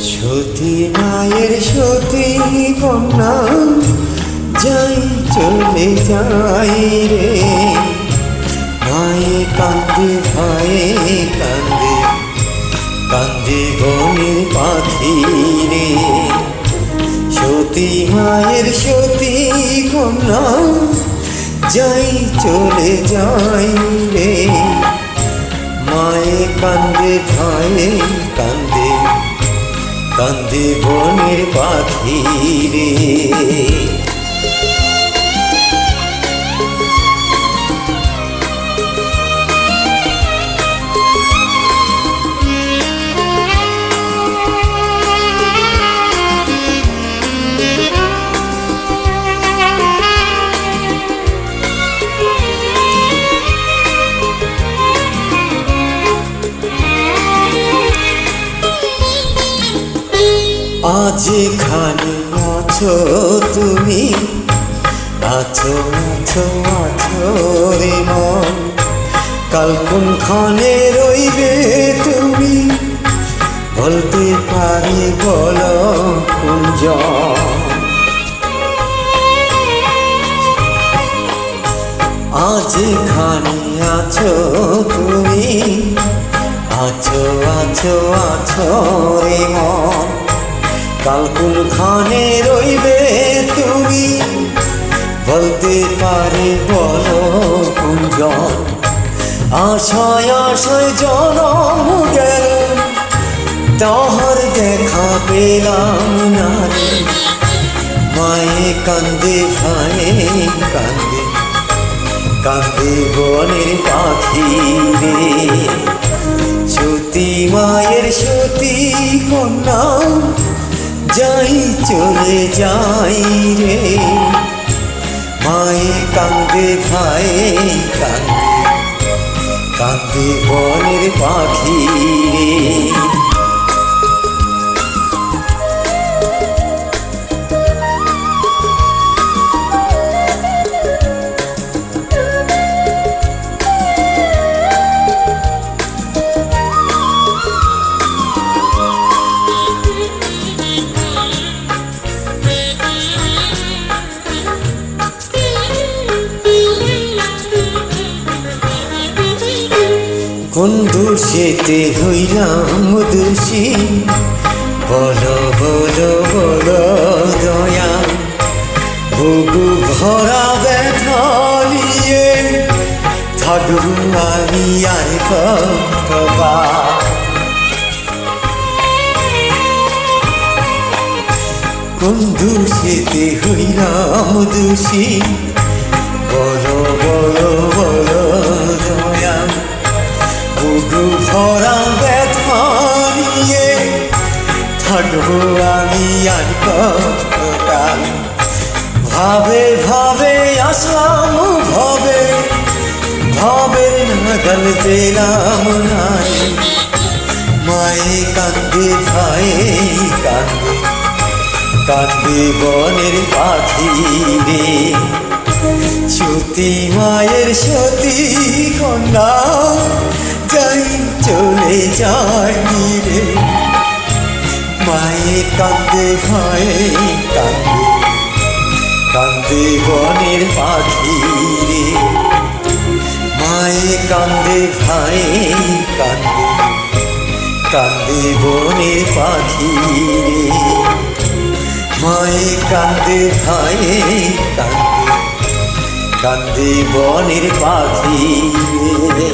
সতী মায়ের সতী কন্যা যাই চলে যাই রে, মায়ে কান্দে ভায়ে কান্দে, কান্দে বনের পাখি রে। সতী মায়ের সতী কন্যা যাই চলে যাই রে, মায়ে কান্দে ভায়ে কান্দে, কান্দে বনের পাখি রে। আজ এখানে আছো তুমি, আছো আছো আছো রে মন, কাল কোনখানে রইবে তুমি, বলতে পারি বলো কুঞ্জন। আজ এখানে আছো তুমি, আছো আছো আছো রে মন, কাল কোনখানে রইবে তুমি, বলতে পারে বলো কুঞ্জন। আশায় আশায় জনম গেল, তাহার দেখা পেলাম না রে, মায়ে কান্দে ভায়ে কান্দে, কান্দে বনের পাখি রে। সতী মায়ের সতী কন্যা যাই চলে যাই রে, মায়ে কান্দে ভায়ে কান্দে, কান্দে বনের পাখি রে। কোন দোষেতে হইলাম দোষী, বলো বলো বলো দয়া, বুকু ভরা ব্যথা নিয়ে থাকবো আমি আর কতবার। কোন দোষেতে হইলাম দোষী, বলো বলো বলো দয়া, বুকু ভরা ব্যথা নিয়ে থাকবো আমি আর কতকাল। ভাবে ভাবে আসলাম ভাবে, ভাবের নাগাল পেলাম না, মায়ে কান্দে ভায়ে কান্দে, কান্দে বনের পাখি রে। সতী মায়ের সতী কন্যা যাই চলে যাই রে, মায়ে কান্দে ভায়ে কান্দে, কান্দে বনের পাখি রে। মায়ে কান্দে ভায়ে কান্দে, কান্দে বনের পাখি রে। মায়ে কান্দে ভায়ে কান্দে, কান্দে বনের পাখি রে।